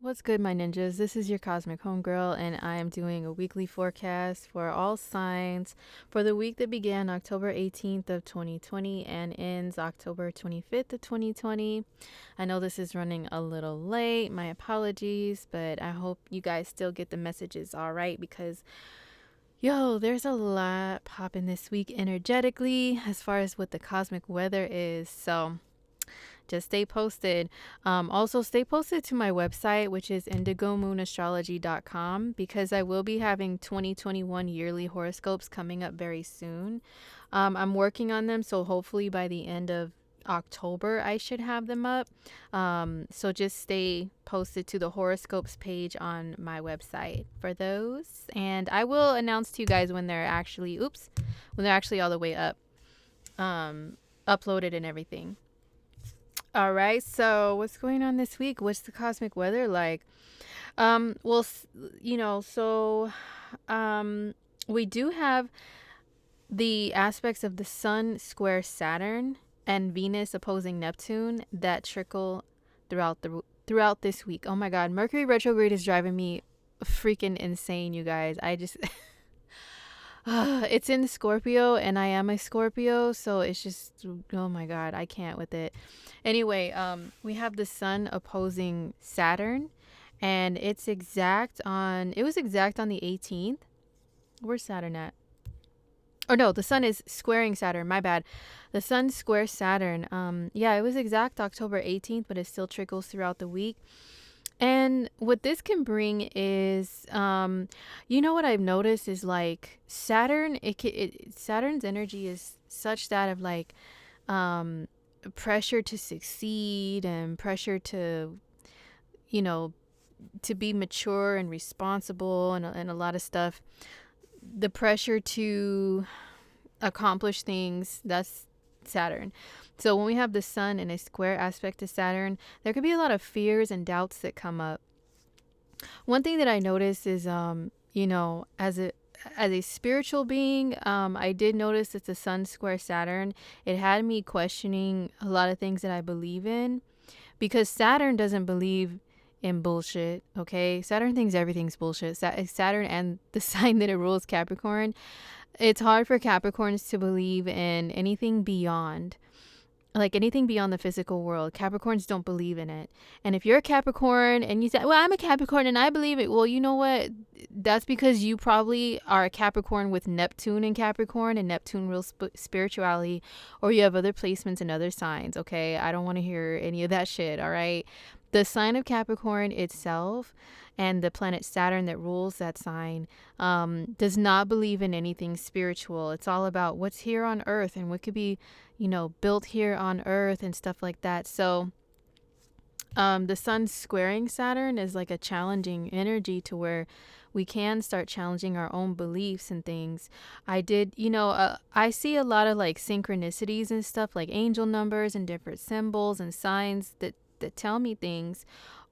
What's good, my ninjas? This is your Cosmic Homegirl, and I am doing a weekly forecast for all signs for the week that began October 18th of 2020 and ends October 25th of 2020. I know this is running a little late. My apologies, but I hope you guys still get the messages all right because there's a lot popping this week energetically as far as what the cosmic weather is. So, just stay posted. Also, stay posted to my website, which is indigomoonastrology.com, because I will be having 2021 yearly horoscopes coming up very soon. I'm working on them, so hopefully by the end of October, I should have them up. So just stay posted to the horoscopes page on my website for those. And I will announce to you guys when they're actually, when they're actually all the way up, uploaded and everything. All right. So, what's going on this week? What's the cosmic weather like? Well, we do have the aspects of the sun square Saturn and Venus opposing Neptune that trickle throughout this week. Oh my god, Mercury retrograde is driving me freaking insane, you guys. I just it's in Scorpio and I am a Scorpio, so it's just, oh my god, I can't with it. Anyway, we have the sun opposing Saturn, and it was exact on the 18th. Where's Saturn at? Or no, the sun is squaring Saturn. My bad. The sun squares Saturn. Yeah, it was exact October 18th, but it still trickles throughout the week. And what this can bring is, what I've noticed is like Saturn. Saturn's energy is such that of like, pressure to succeed and pressure to, you know, to be mature and responsible and a lot of stuff. The pressure to accomplish things, that's Saturn. So when we have the sun in a square aspect to Saturn, there could be a lot of fears and doubts that come up. One thing that I noticed is, as a spiritual being, I did notice that the sun square Saturn, it had me questioning a lot of things that I believe in, because Saturn doesn't believe in bullshit. Okay, Saturn thinks everything's bullshit. Saturn and the sign that it rules, Capricorn, it's hard for Capricorns to believe in anything beyond, like anything beyond the physical world. Capricorns don't believe in it. And if you're a Capricorn and you say, well, I'm a Capricorn and I believe it, well, you know what? That's because you probably are a Capricorn with Neptune in Capricorn, and Neptune rules spirituality, or you have other placements and other signs. Okay, I don't want to hear any of that shit. All right, the sign of Capricorn itself and the planet Saturn that rules that sign, does not believe in anything spiritual. It's all about what's here on earth and what could be, built here on earth and stuff like that. So the sun squaring Saturn is like a challenging energy to where we can start challenging our own beliefs and things. I see a lot of like synchronicities and stuff, like angel numbers and different symbols and signs that tell me things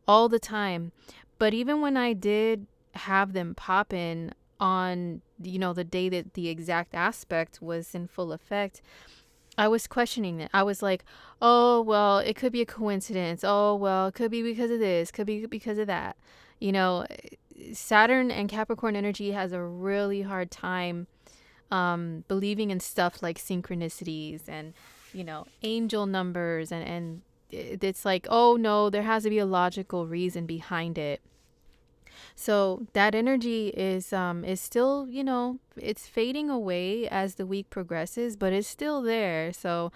all the time. But even when I did have them pop in on, the day that the exact aspect was in full effect, I was questioning it. I was like, oh, well, it could be a coincidence. Oh, well, it could be because of this, could be because of that. You know, Saturn and Capricorn energy has a really hard time believing in stuff like synchronicities and, angel numbers. And it's like, oh, no, there has to be a logical reason behind it. So that energy is still, it's fading away as the week progresses, but it's still there. So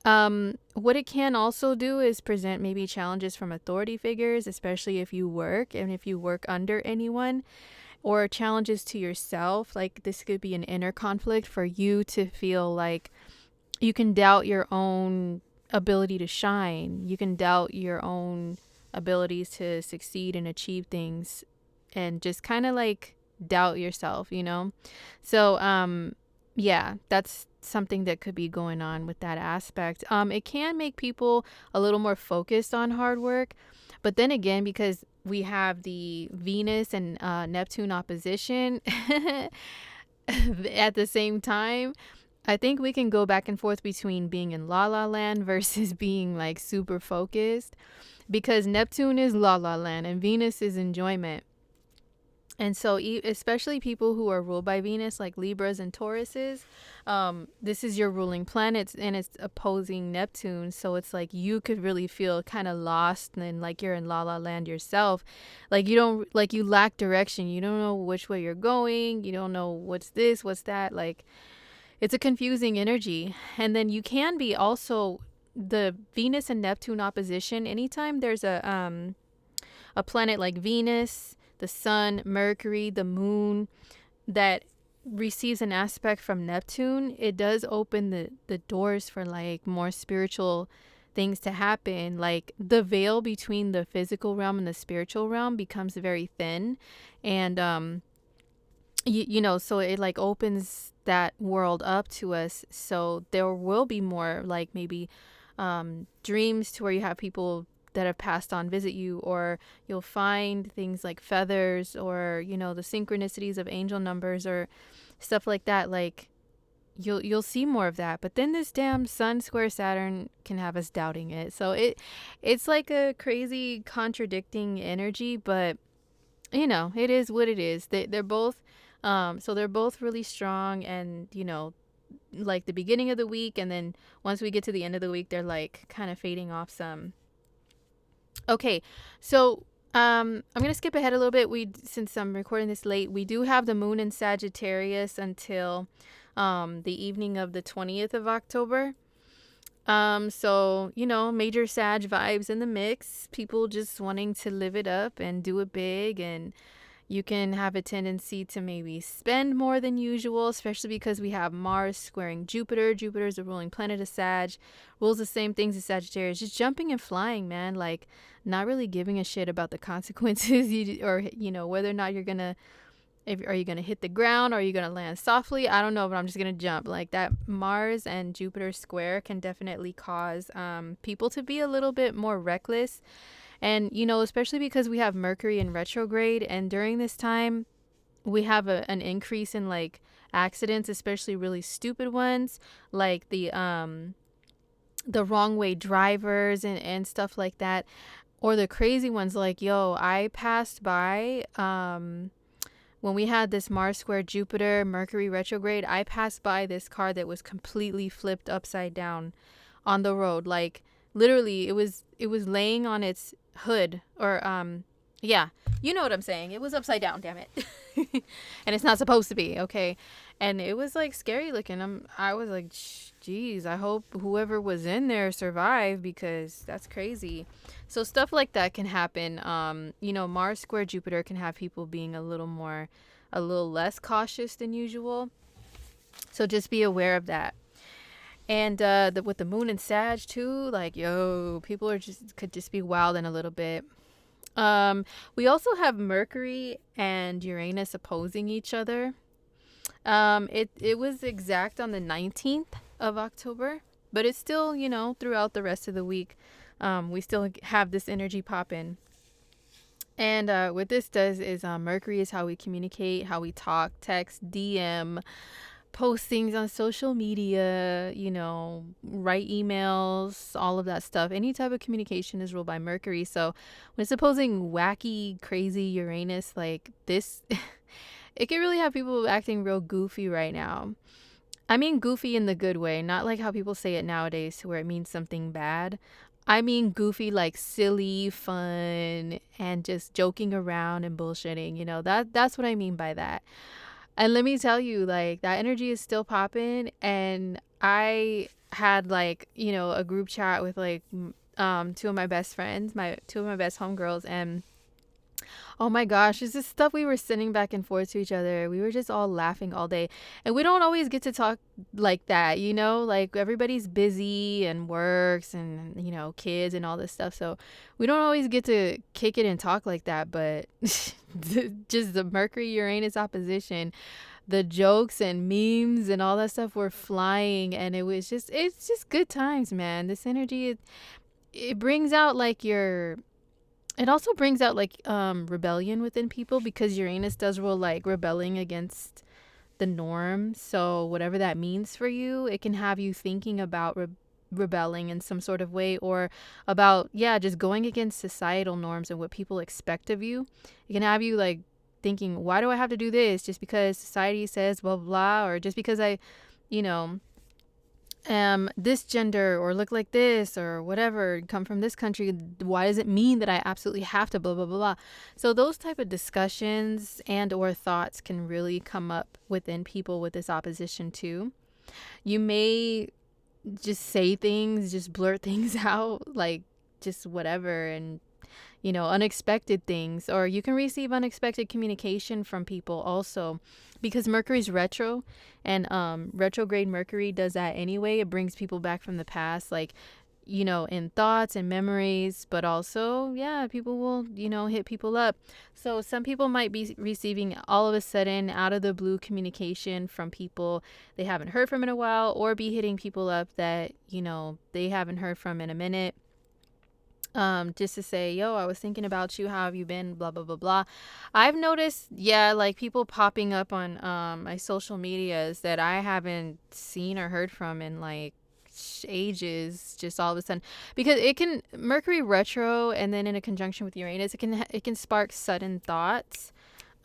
what it can also do is present maybe challenges from authority figures, especially if you work under anyone, or challenges to yourself. Like this could be an inner conflict for you to feel like you can doubt your own ability to shine. You can doubt your own abilities to succeed and achieve things, and just kind of like doubt yourself, So yeah, that's something that could be going on with that aspect. It can make people a little more focused on hard work, but then again, because we have the Venus and Neptune opposition at the same time, I think we can go back and forth between being in la la land versus being like super focused. because Neptune is la la land and Venus is enjoyment. And so, especially people who are ruled by Venus, like Libras and Tauruses, this is your ruling planet and it's opposing Neptune. So it's like you could really feel kind of lost and like you're in la la land yourself. Like you don't, like you lack direction. You don't know which way you're going. You don't know what's this, what's that. Like it's a confusing energy. And then you can be also the Venus and Neptune opposition. Anytime there's a planet like Venus, the sun, Mercury, the moon that receives an aspect from Neptune, it does open the doors for like more spiritual things to happen. Like the veil between the physical realm and the spiritual realm becomes very thin. And, so it like opens that world up to us. So there will be more like maybe dreams to where you have people that have passed on visit you, or you'll find things like feathers or the synchronicities of angel numbers or stuff like that. Like you'll see more of that. But then this damn sun square Saturn can have us doubting it. So it's like a crazy contradicting energy, but it is what it is. They're both they're both really strong, and like the beginning of the week, and then once we get to the end of the week, they're like kind of fading off some. Okay, so I'm gonna skip ahead a little bit. Since I'm recording this late, we do have the moon in Sagittarius until the evening of the 20th of October. So major Sag vibes in the mix. People just wanting to live it up and do it big, and you can have a tendency to maybe spend more than usual, especially because we have Mars squaring Jupiter. Jupiter is the ruling planet of Sag, rules the same things as Sagittarius. Just jumping and flying, man. Like, not really giving a shit about the consequences, or whether or not you're gonna. Are you gonna hit the ground, or are you gonna land softly? I don't know, but I'm just gonna jump. Like that Mars and Jupiter square can definitely cause people to be a little bit more reckless. And, especially because we have Mercury in retrograde, and during this time, we have an increase in like accidents, especially really stupid ones, like the wrong way drivers and stuff like that, or the crazy ones like, I passed by, when we had this Mars square Jupiter Mercury retrograde, I passed by this car that was completely flipped upside down on the road. Like literally it was laying on its hood, or yeah, you know what I'm saying. It was upside down, damn it. And it's not supposed to be, okay? And it was like scary looking. I was like, geez, I hope whoever was in there survived, because that's crazy. So stuff like that can happen. Mars square Jupiter can have people being a little less cautious than usual. So just be aware of that. And with the moon and Sag too, like, people could just be wilding a little bit. We also have Mercury and Uranus opposing each other. It was exact on the 19th of October, but it's still, throughout the rest of the week, we still have this energy pop in. And what this does is Mercury is how we communicate, how we talk, text, DM, post things on social media, write emails, all of that stuff. Any type of communication is ruled by Mercury. So when it's opposing wacky, crazy Uranus like this, it can really have people acting real goofy right now. I mean goofy in the good way, not like how people say it nowadays where it means something bad. I mean goofy, like silly, fun, and just joking around and bullshitting. That's what I mean by that. And let me tell you, like, that energy is still popping. And I had like, a group chat with like two of my best friends, two of my best homegirls, and oh my gosh, it's just stuff we were sending back and forth to each other. We were just all laughing all day. And we don't always get to talk like that, like everybody's busy and works and, kids and all this stuff. So we don't always get to kick it and talk like that. But just the Mercury Uranus opposition, the jokes and memes and all that stuff were flying. And it's just good times, man. This energy, it brings out like it also brings out like rebellion within people, because Uranus does rule like rebelling against the norm. So whatever that means for you, it can have you thinking about rebelling in some sort of way, or about, yeah, just going against societal norms and what people expect of you. It can have you like thinking, why do I have to do this just because society says blah blah blah, or just because I, you know, am this gender or look like this or whatever, come from this country, why does it mean that I absolutely have to blah blah blah blah. So those type of discussions and or thoughts can really come up within people with this opposition too. You may just say things, just blurt things out, like just whatever, and unexpected things, or you can receive unexpected communication from people also, because Mercury's retro, and retrograde Mercury does that anyway. It brings people back from the past, like, in thoughts and memories, but also, yeah, people will, hit people up. So some people might be receiving all of a sudden out of the blue communication from people they haven't heard from in a while, or be hitting people up that, they haven't heard from in a minute, just to say, yo, I was thinking about you, how have you been, blah blah blah blah. I've noticed, yeah, like people popping up on my social medias that I haven't seen or heard from in like ages, just all of a sudden, because it can, Mercury retro and then in a conjunction with Uranus, it can spark sudden thoughts,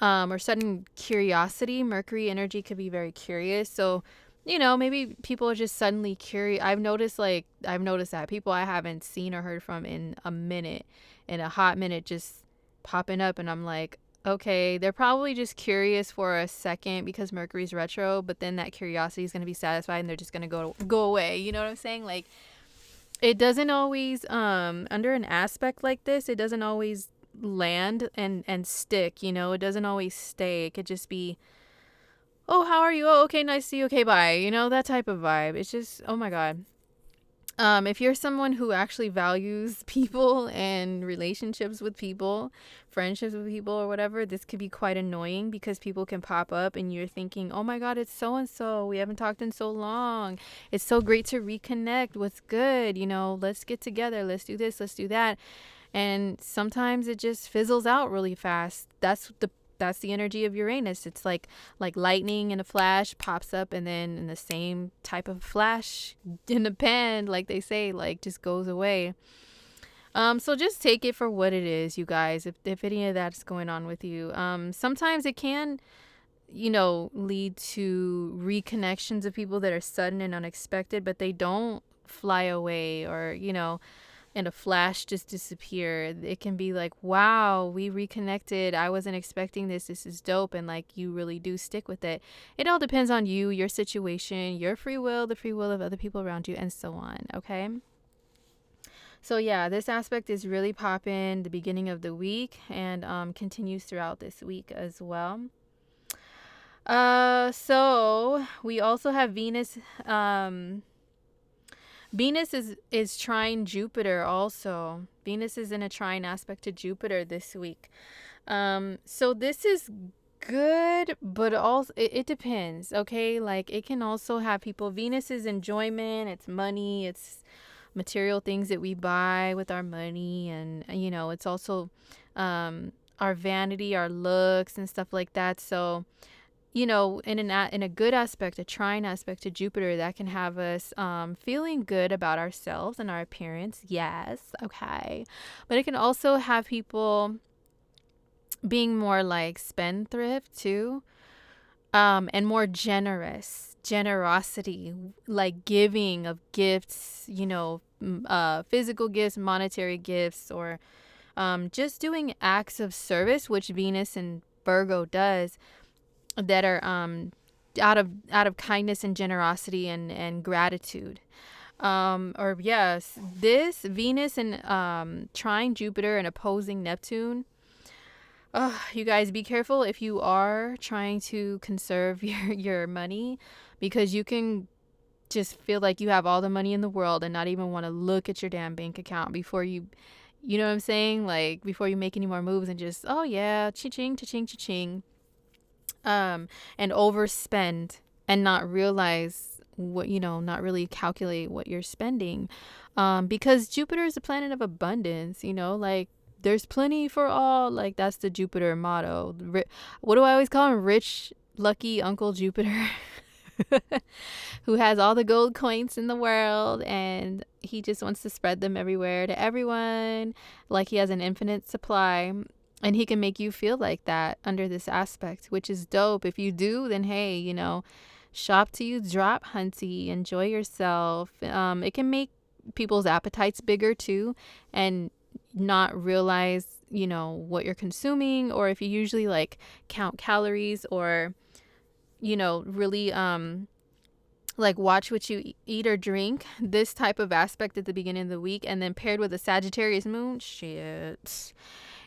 or sudden curiosity. Mercury energy could be very curious. So, maybe people are just suddenly curious. I've noticed that people I haven't seen or heard from in a minute, in a hot minute, just popping up. And I'm like, okay, they're probably just curious for a second because Mercury's retro, but then that curiosity is going to be satisfied and they're just going to go away. You know what I'm saying? Like, it doesn't always, under an aspect like this, it doesn't always land and stick. It doesn't always stay. It could just be, oh, how are you? Oh, okay, nice to see you. Okay, bye. That type of vibe. It's just, oh my God. If you're someone who actually values people and relationships with people, friendships with people or whatever, this could be quite annoying, because people can pop up and you're thinking, oh my God, it's so and so. We haven't talked in so long. It's so great to reconnect. What's good? Let's get together. Let's do this. Let's do that. And sometimes it just fizzles out really fast. That's the energy of Uranus. It's like lightning in a flash pops up, and then in the same type of flash in the pan, like they say, like just goes away. So just take it for what it is, you guys. If any of that's going on with you, sometimes it can, lead to reconnections of people that are sudden and unexpected, but they don't fly away, or in a flash just disappear. It can be like, wow, we reconnected. I wasn't expecting this. This is dope. And like, you really do stick with it. It all depends on you, your situation, your free will, the free will of other people around you, and so on. Okay. So yeah, this aspect is really popping the beginning of the week, and continues throughout this week as well. So we also have Venus. Venus is trine Jupiter also. Venus is in a trine aspect to Jupiter this week. So this is good, but also it depends, okay? Like, it can also have people, Venus is enjoyment, it's money, it's material things that we buy with our money, and it's also our vanity, our looks and stuff like that. So in a good aspect, a trine aspect to Jupiter, that can have us feeling good about ourselves and our appearance. Yes, okay. But it can also have people being more like spendthrift too, and more generosity, like giving of gifts, physical gifts, monetary gifts, or just doing acts of service, which Venus and Virgo does, that are out of kindness and generosity and gratitude. Or yes, this Venus and trine Jupiter and opposing Neptune. You guys, be careful if you are trying to conserve your money, because you can just feel like you have all the money in the world and not even want to look at your damn bank account before you know what I'm saying? Like, before you make any more moves, and just, oh yeah, cha-ching, cha-ching, cha-ching. And overspend and not realize what, not really calculate what you're spending, because Jupiter is a planet of abundance, like there's plenty for all. Like, that's the Jupiter motto. What do I always call him? Rich lucky Uncle Jupiter. who has all the gold coins in the world, and he just wants to spread them everywhere to everyone, like he has an infinite supply. And he can make you feel like that under this aspect, which is dope. If you do, then hey, shop till you drop, hunty. Enjoy yourself. It can make people's appetites bigger too, and not realize, what you're consuming, or if you usually like count calories, or, really like watch what you eat or drink. This type of aspect at the beginning of the week, and then paired with a Sagittarius moon, shit,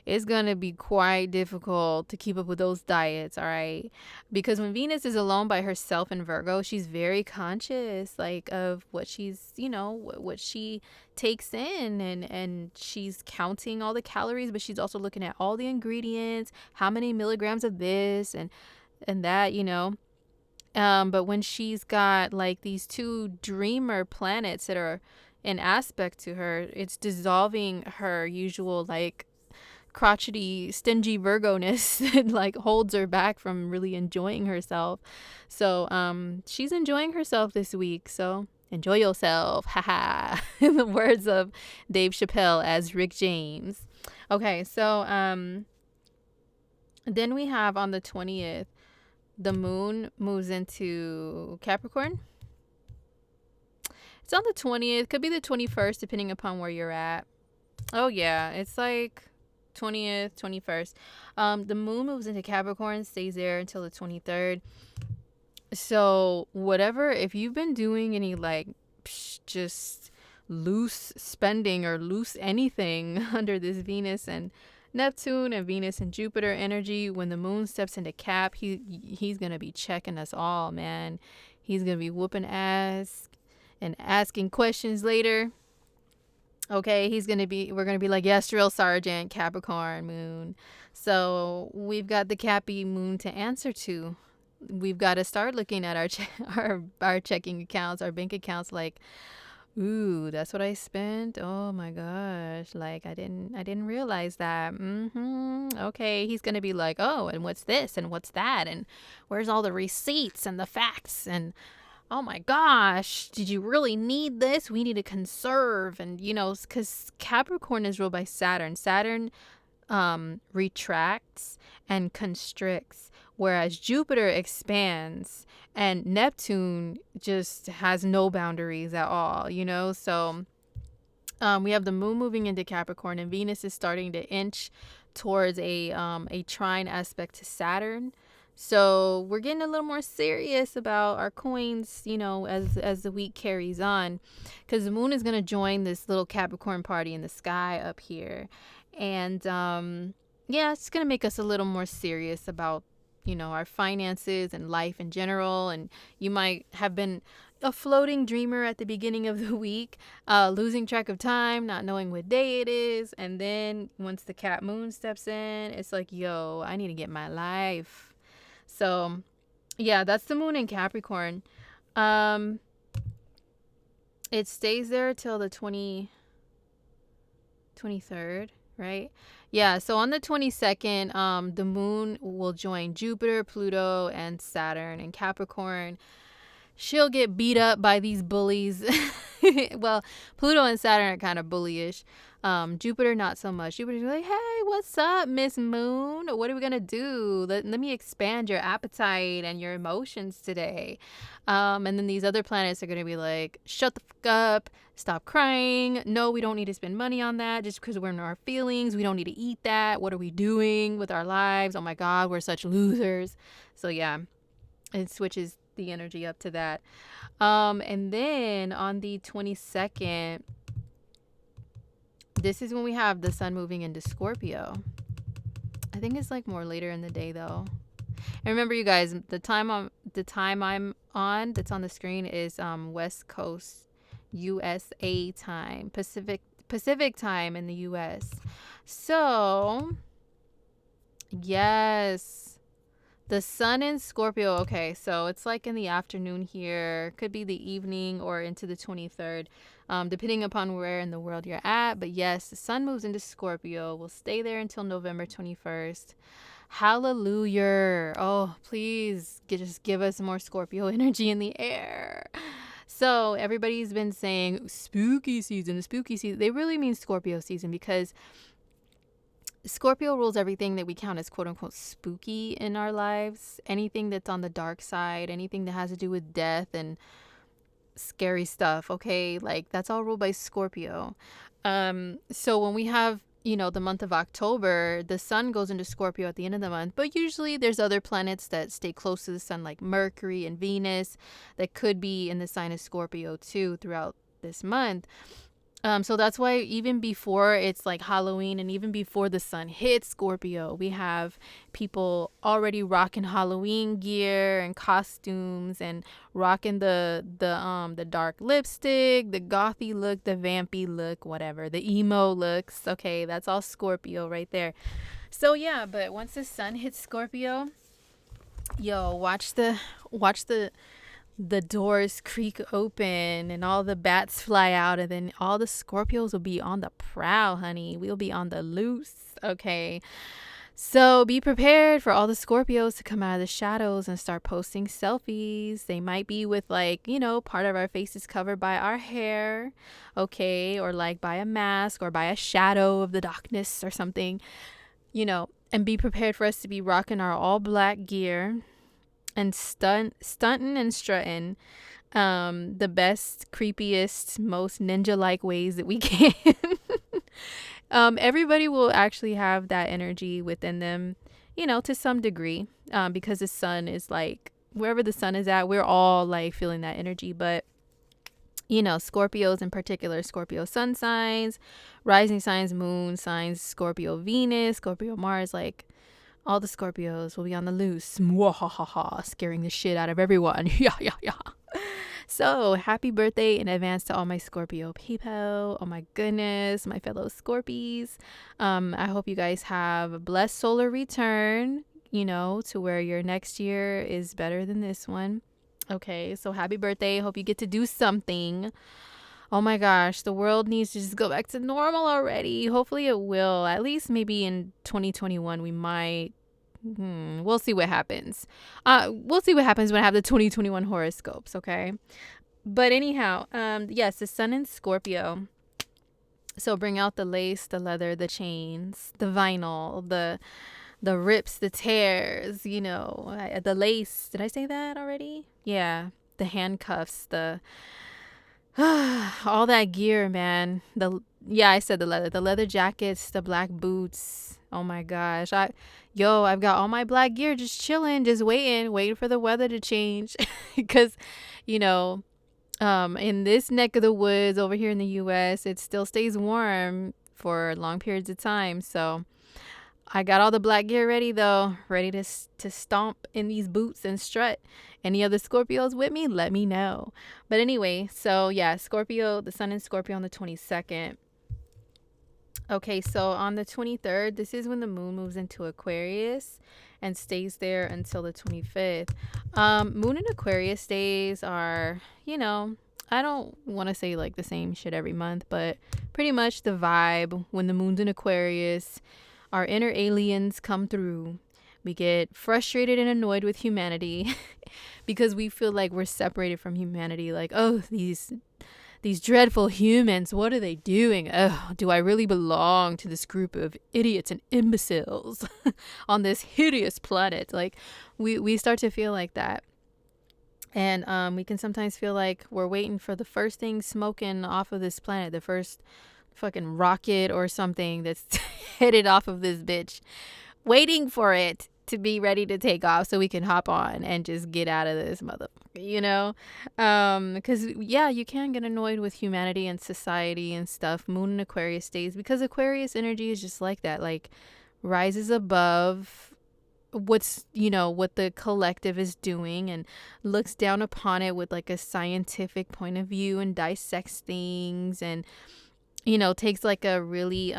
it's going to be quite difficult to keep up with those diets, all right? Because when Venus is alone by herself in Virgo, she's very conscious, like, of what she's, what she takes in, and she's counting all the calories, but she's also looking at all the ingredients, how many milligrams of this and that, but when she's got like these two dreamer planets that are in aspect to her, it's dissolving her usual like crotchety, stingy Virgo-ness that like holds her back from really enjoying herself. So she's enjoying herself this week. So enjoy yourself. Haha. In the words of Dave Chappelle as Rick James. Okay, so then we have on the 20th, the moon moves into Capricorn. It's on the 20th, could be the 21st, depending upon where you're at. Oh yeah, it's like 20th, 21st. The moon moves into Capricorn, stays there until the 23rd. So whatever, if you've been doing any like just loose spending or loose anything under this Venus and Neptune and Venus and Jupiter energy, when the moon steps into Cap, he's gonna be checking us all, man. He's gonna be whooping ass and asking questions later. Okay, we're gonna be like, yes, drill sergeant, Capricorn moon. So we've got the Cappy moon to answer to. We've got to start looking at our checking accounts, our bank accounts, like, ooh, that's what I spent. Oh my gosh, like I didn't realize that. Okay, he's gonna be like, oh, and what's this and what's that, and where's all the receipts and the facts, and oh my gosh, did you really need this? We need to conserve. And because Capricorn is ruled by Saturn. Saturn retracts and constricts, whereas Jupiter expands and Neptune just has no boundaries at all, So we have the moon moving into Capricorn, and Venus is starting to inch towards a trine aspect to Saturn. So we're getting a little more serious about our coins, as the week carries on, because the moon is going to join this little Capricorn party in the sky up here. And yeah, it's going to make us a little more serious about, our finances and life in general. And you might have been a floating dreamer at the beginning of the week, losing track of time, not knowing what day it is. And then once the Cap moon steps in, it's like, yo, I need to get my life. So yeah, that's the moon in Capricorn. It stays there till the 23rd, right? Yeah, so on the 22nd, the moon will join Jupiter, Pluto, and Saturn in Capricorn. She'll get beat up by these bullies. Well, Pluto and Saturn are kind of bullyish. Jupiter, not so much. Jupiter's like, hey, what's up, Miss Moon? What are we going to do? Let me expand your appetite and your emotions today. And then these other planets are going to be like, shut the fuck up. Stop crying. No, we don't need to spend money on that just because we're in our feelings. We don't need to eat that. What are we doing with our lives? Oh my God, we're such losers. So yeah, it switches the energy up to that. And then on the 22nd, this is when we have the sun moving into Scorpio. I think it's like more later in the day though. And remember, you guys, the time I'm on that's on the screen is West Coast USA time, Pacific time in the US. So yes, The sun in Scorpio. Okay, so it's like in the afternoon here. Could be the evening or into the 23rd, depending upon where in the world you're at. But yes, the sun moves into Scorpio. We'll stay there until November 21st. Hallelujah. Oh, please just give us more Scorpio energy in the air. So everybody's been saying spooky season, the spooky season. They really mean Scorpio season because Scorpio rules everything that we count as quote unquote spooky in our lives. Anything that's on the dark side, anything that has to do with death and scary stuff, okay? Like that's all ruled by Scorpio. So when we have, the month of October, the sun goes into Scorpio at the end of the month, but usually there's other planets that stay close to the sun, like Mercury and Venus, that could be in the sign of Scorpio too throughout this month. So that's why even before it's like Halloween and even before the sun hits Scorpio, we have people already rocking Halloween gear and costumes and rocking the dark lipstick, the gothy look, the vampy look, whatever, the emo looks. Okay, that's all Scorpio right there. So yeah, but once the sun hits Scorpio, yo, watch the doors creak open and all the bats fly out, and then all the Scorpios will be on the prowl, honey. We'll be on the loose. Okay. So be prepared for all the Scorpios to come out of the shadows and start posting selfies. They might be with part of our faces covered by our hair, okay, or like by a mask or by a shadow of the darkness or something, and be prepared for us to be rocking our all black gear and stunting and strutting the best, creepiest, most ninja-like ways that we can. Everybody will actually have that energy within them, to some degree, because the sun is like, wherever the sun is at, we're all like feeling that energy. But Scorpios in particular, Scorpio sun signs, rising signs, moon signs, Scorpio Venus, Scorpio Mars, like all the Scorpios will be on the loose, scaring the shit out of everyone. Yeah, yeah, yeah. So happy birthday in advance to all my Scorpio people. Oh my goodness, my fellow Scorpies. I hope you guys have a blessed solar return, to where your next year is better than this one. Okay, so happy birthday. Hope you get to do something. Oh my gosh, the world needs to just go back to normal already. Hopefully it will. At least maybe in 2021 we might. We'll see what happens. We'll see what happens when I have the 2021 horoscopes, okay? But anyhow, yes, the sun in Scorpio. So bring out the lace, the leather, the chains, the vinyl, the rips, the tears, the lace. Did I say that already? Yeah, the handcuffs, the all that gear, man. I said the leather jackets, the black boots. Oh my gosh. I've got all my black gear just chilling, just waiting for the weather to change. Because, in this neck of the woods over here in the US, it still stays warm for long periods of time. So I got all the black gear ready though, ready to stomp in these boots and strut. Any other Scorpios with me? Let me know. But anyway, so yeah, Scorpio, the sun in Scorpio on the 22nd. Okay, so on the 23rd, this is when the moon moves into Aquarius and stays there until the 25th. Moon and Aquarius days are, I don't want to say like the same shit every month, but pretty much the vibe when the moon's in Aquarius, our inner aliens come through. We get frustrated and annoyed with humanity because we feel like we're separated from humanity. Like, oh, these dreadful humans, what are they doing? Oh, do I really belong to this group of idiots and imbeciles on this hideous planet? Like, we start to feel like that. And we can sometimes feel like we're waiting for the first thing smoking off of this planet, the first fucking rocket or something that's headed off of this bitch, waiting for it to be ready to take off so we can hop on and just get out of this motherfucker, because you can get annoyed with humanity and society and stuff. Moon and Aquarius days, because Aquarius energy is just like that, like rises above what the collective is doing and looks down upon it with like a scientific point of view and dissects things and takes like a really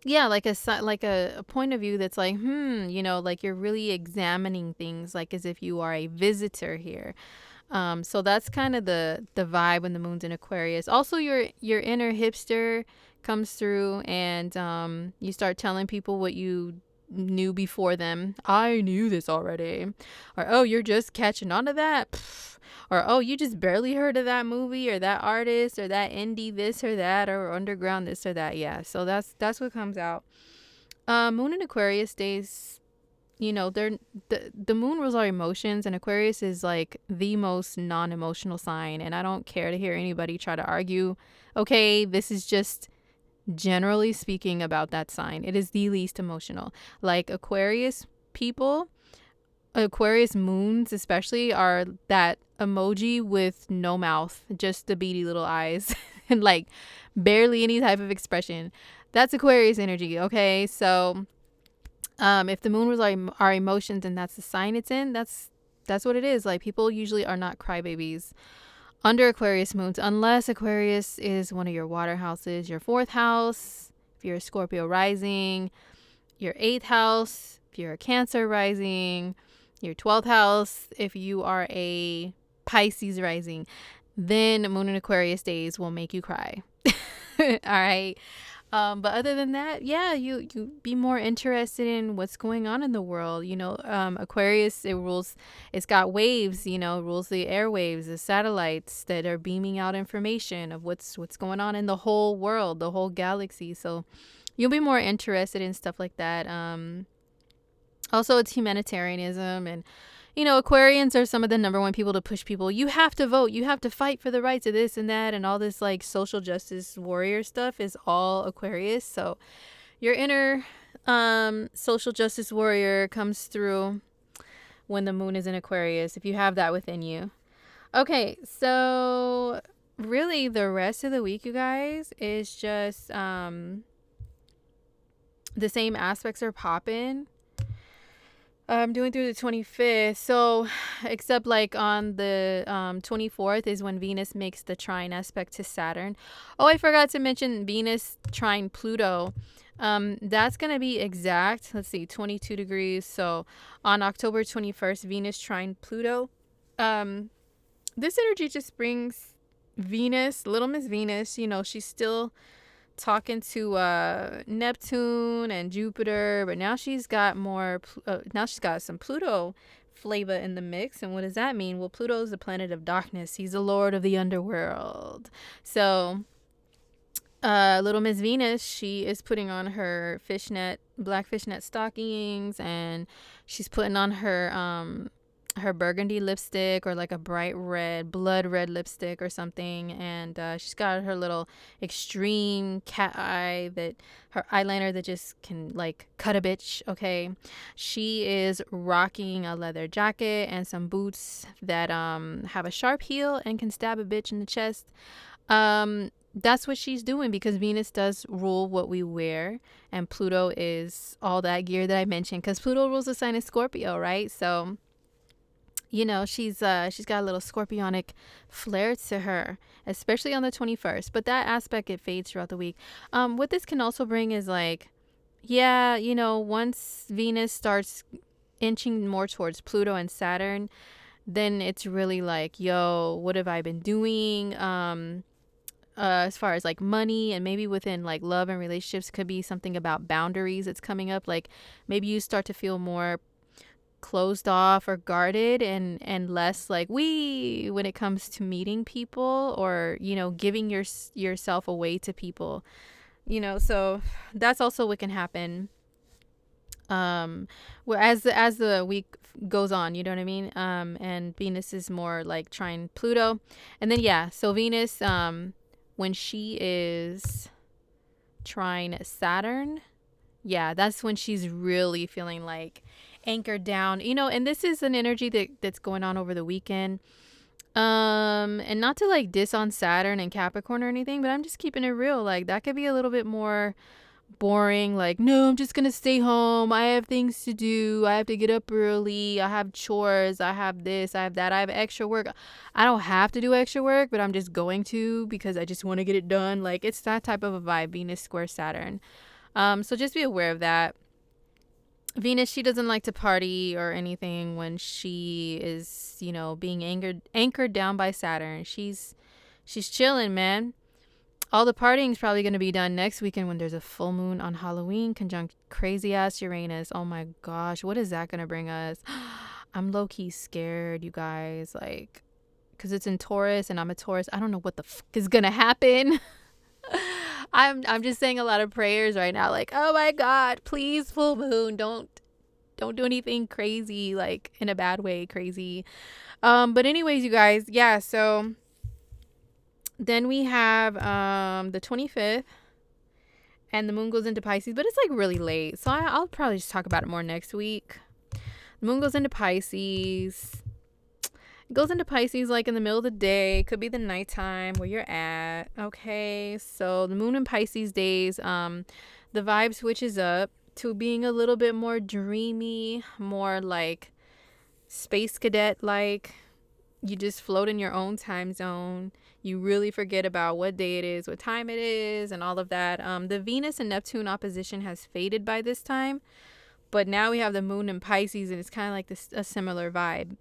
yeah, like a point of view that's like, like you're really examining things, like as if you are a visitor here. So that's kind of the vibe when the moon's in Aquarius. Also, your inner hipster comes through, and you start telling people what you knew before them. I knew this already, or oh, you're just catching on to that. Pfft. Or oh, you just barely heard of that movie or that artist or that indie this or that or underground this or that. Yeah, so that's what comes out. Moon in Aquarius days, they're the moon rules our emotions, and Aquarius is like the most non-emotional sign, and I don't care to hear anybody try to argue. Okay, this is just generally speaking about that sign. It is the least emotional. Like Aquarius moons especially are that emoji with no mouth, just the beady little eyes and like barely any type of expression. That's Aquarius energy. Okay, so if the moon was our emotions and that's the sign it's in, that's what it is. Like, people usually are not crybabies under Aquarius moons, unless Aquarius is one of your water houses, your fourth house, if you're a Scorpio rising, your eighth house, if you're a Cancer rising, your 12th house, if you are a Pisces rising, then moon in Aquarius days will make you cry. All right. But other than that, yeah, you be more interested in what's going on in the world. Aquarius, it's got waves, rules the airwaves, the satellites that are beaming out information of what's going on in the whole world, the whole galaxy. So you'll be more interested in stuff like that. Also, it's humanitarianism, and Aquarians are some of the number one people to push people. You have to vote. You have to fight for the rights of this and that, and all this like social justice warrior stuff is all Aquarius. So your inner social justice warrior comes through when the moon is in Aquarius, if you have that within you. Okay, so really the rest of the week, you guys, is just the same aspects are popping. I'm doing through the 25th. So, except like on the 24th is when Venus makes the trine aspect to Saturn. Oh, I forgot to mention Venus trine Pluto. That's going to be exact. Let's see, 22 degrees. So, on October 21st, Venus trine Pluto. This energy just brings Venus, little Miss Venus, she's still talking to Neptune and Jupiter, but now she's got some Pluto flavor in the mix. And what does that mean? Well, Pluto is the planet of darkness. He's the lord of the underworld. So little Miss Venus, she is putting on her black fishnet stockings, and she's putting on her burgundy lipstick, or like a bright blood red lipstick or something, and she's got her little extreme cat eye, her eyeliner that just can like cut a bitch. Okay, she is rocking a leather jacket and some boots that have a sharp heel and can stab a bitch in the chest. That's what she's doing, because Venus does rule what we wear, and Pluto is all that gear that I mentioned, because Pluto rules the sign of Scorpio, right? So she's got a little scorpionic flair to her, especially on the 21st. But that aspect, it fades throughout the week. What this can also bring is like, yeah, once Venus starts inching more towards Pluto and Saturn, then it's really like, yo, what have I been doing? As far as like money, and maybe within like love and relationships, could be something about boundaries that's coming up. Like, maybe you start to feel more closed off or guarded, and less like when it comes to meeting people, or giving yourself away to people, so that's also what can happen well, as the week goes on, you know what I mean. And Venus is more like trine Pluto, and then so Venus, when she is trine Saturn, that's when she's really feeling like anchored down, and this is an energy that's going on over the weekend. And not to like diss on Saturn and Capricorn or anything, but I'm just keeping it real. Like, that could be a little bit more boring. Like, no, I'm just gonna stay home. I have things to do. I have to get up early. I have chores. I have this. I have that. I have extra work. I don't have to do extra work, but I'm just going to, because I just want to get it done. Like, it's that type of a vibe, Venus square Saturn. So just be aware of that. Venus, she doesn't like to party or anything when she is, being anchored down by Saturn. She's chilling, man. All the partying's probably going to be done next weekend when there's a full moon on Halloween conjunct crazy ass Uranus. Oh my gosh, what is that going to bring us? I'm low key scared, you guys. Like, because it's in Taurus and I'm a Taurus. I don't know what the fuck is going to happen. I'm just saying a lot of prayers right now. Like, oh my God, please, full moon, don't do anything crazy, like in a bad way, crazy. But anyways, you guys, yeah. So then we have the 25th, and the moon goes into Pisces, but it's like really late, so I'll probably just talk about it more next week. The moon goes into Pisces. It goes into Pisces like in the middle of the day. Could be the nighttime where you're at. Okay, so the moon in Pisces days, the vibe switches up to being a little bit more dreamy, more like space cadet like. You just float in your own time zone. You really forget about what day it is, what time it is, and all of that. The Venus and Neptune opposition has faded by this time, but now we have the moon in Pisces, and it's kind of like a similar vibe.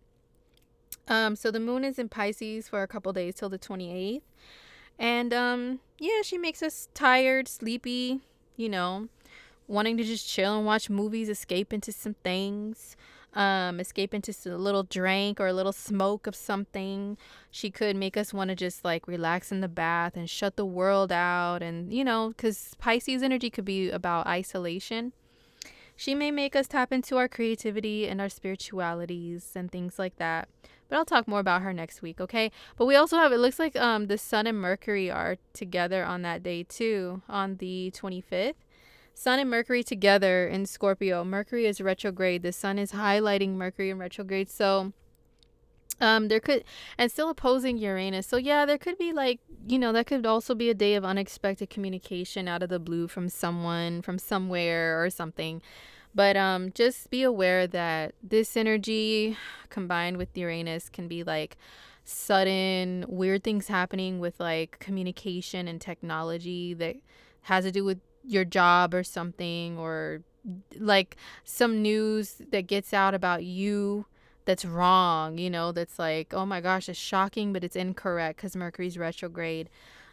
So the moon is in Pisces for a couple days till the 28th. And yeah, she makes us tired, sleepy, wanting to just chill and watch movies, escape into some things, escape into a little drink or a little smoke of something. She could make us want to just like relax in the bath and shut the world out. And, because Pisces energy could be about isolation. She may make us tap into our creativity and our spiritualities and things like that. But I'll talk more about her next week, okay? But we also have, it looks like the Sun and Mercury are together on that day too, on the 25th. Sun and Mercury together in Scorpio. Mercury is retrograde. The Sun is highlighting Mercury in retrograde. So there could, and still opposing Uranus. So yeah, there could be like, that could also be a day of unexpected communication out of the blue from someone, from somewhere or something. But just be aware that this energy combined with Uranus can be like sudden weird things happening with like communication and technology that has to do with your job or something, or like some news that gets out about you that's wrong, that's like, oh my gosh, it's shocking, but it's incorrect because Mercury's retrograde.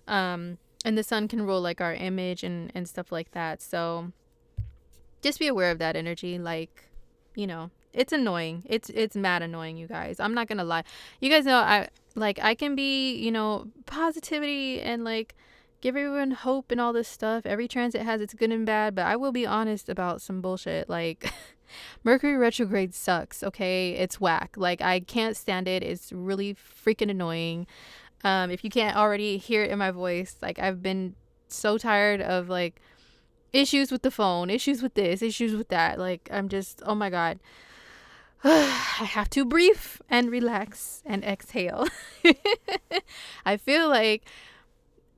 And the Sun can rule like our image and stuff like that. So just be aware of that energy. Like, it's annoying. It's mad annoying, you guys. I'm not gonna lie. You guys know I can be, positivity and like give everyone hope and all this stuff. Every transit has its good and bad, but I will be honest about some bullshit. Like Mercury retrograde sucks, okay? It's whack. Like I can't stand it. It's really freaking annoying. If you can't already hear it in my voice, like I've been so tired of like issues with the phone, issues with this, issues with that. Like I'm just, oh my God. I have to breathe and relax and exhale. I feel like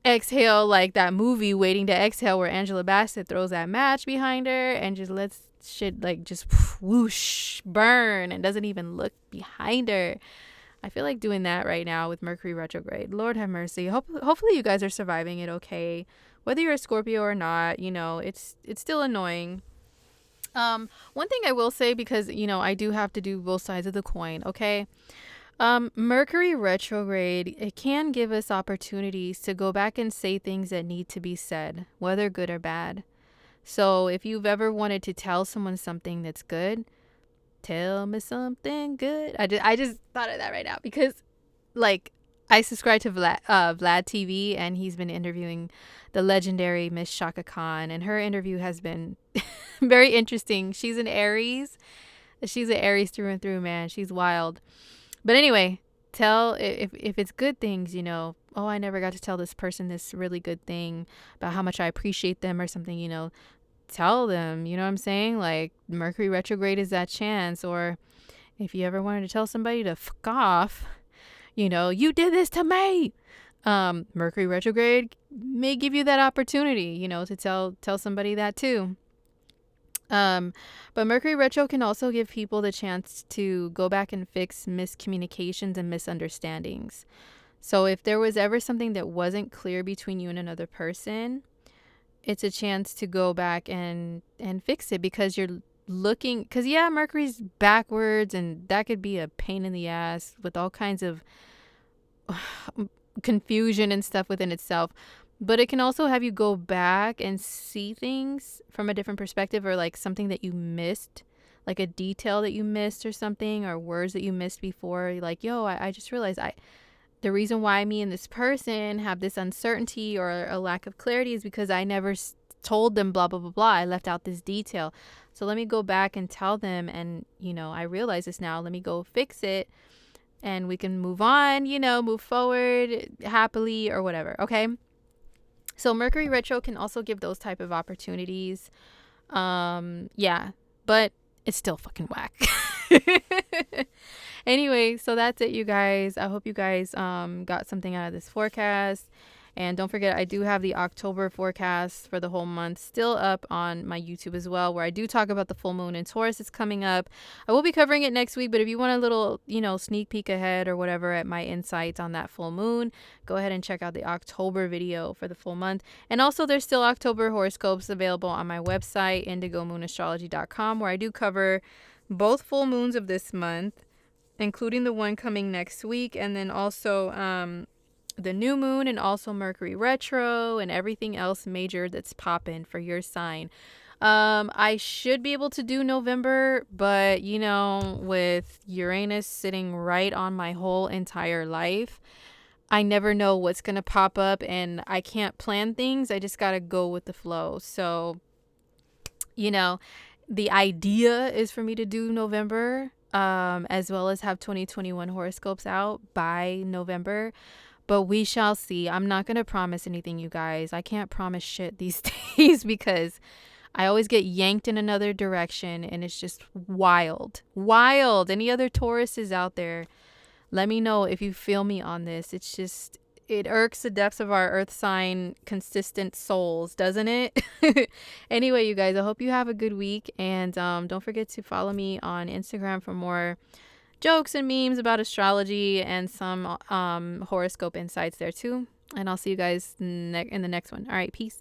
exhale like that movie Waiting to Exhale where Angela Bassett throws that match behind her and just lets shit like just whoosh burn and doesn't even look behind her. I feel like doing that right now with Mercury retrograde. Lord have mercy. Hopefully you guys are surviving it okay. Whether you're a Scorpio or not, it's still annoying. One thing I will say, because I do have to do both sides of the coin, okay? Mercury retrograde, it can give us opportunities to go back and say things that need to be said, whether good or bad. So if you've ever wanted to tell someone something that's good, tell me something good. I just thought of that right now because like I subscribe to Vlad TV, and he's been interviewing the legendary Miss Shaka Khan, and her interview has been very interesting. She's an Aries. She's an Aries through and through, man. She's wild. But anyway, tell if it's good things, oh, I never got to tell this person this really good thing about how much I appreciate them or something, tell them, you know what I'm saying? Like Mercury retrograde is that chance. Or if you ever wanted to tell somebody to fuck off, you did this to me. Mercury retrograde may give you that opportunity, to tell somebody that too. But Mercury retro can also give people the chance to go back and fix miscommunications and misunderstandings. So if there was ever something that wasn't clear between you and another person, it's a chance to go back and fix it, because you're looking, because yeah, Mercury's backwards and that could be a pain in the ass with all kinds of confusion and stuff within itself. But it can also have you go back and see things from a different perspective, or like something that you missed, like a detail that you missed or something, or words that you missed before. You're like, yo, I just realized the reason why me and this person have this uncertainty or a lack of clarity is because I never told them blah, blah, blah, blah. I left out this detail. So let me go back and tell them. And, I realize this now. Let me go fix it and we can move on, move forward happily or whatever. Okay. So Mercury retro can also give those type of opportunities. Yeah, but it's still fucking whack. Anyway, so that's it, you guys. I hope you guys got something out of this forecast. And don't forget, I do have the October forecast for the whole month still up on my YouTube as well, where I do talk about the full moon in Taurus. It's coming up. I will be covering it next week, but if you want a little, sneak peek ahead or whatever at my insights on that full moon, go ahead and check out the October video for the full month. And also, there's still October horoscopes available on my website, indigomoonastrology.com, where I do cover both full moons of this month, including the one coming next week, and then also the new moon, and also Mercury retro and everything else major that's popping for your sign. I should be able to do November, but with Uranus sitting right on my whole entire life, I never know what's gonna pop up, and I can't plan things. I just gotta go with the flow. So the idea is for me to do November, as well as have 2021 horoscopes out by November. But we shall see. I'm not going to promise anything, you guys. I can't promise shit these days because I always get yanked in another direction, and it's just wild. Wild. Any other Tauruses out there, let me know if you feel me on this. It's just, it irks the depths of our earth sign consistent souls, doesn't it? Anyway, you guys, I hope you have a good week. And don't forget to follow me on Instagram for more jokes and memes about astrology and some horoscope insights there too. And I'll see you guys in the next one. All right, peace.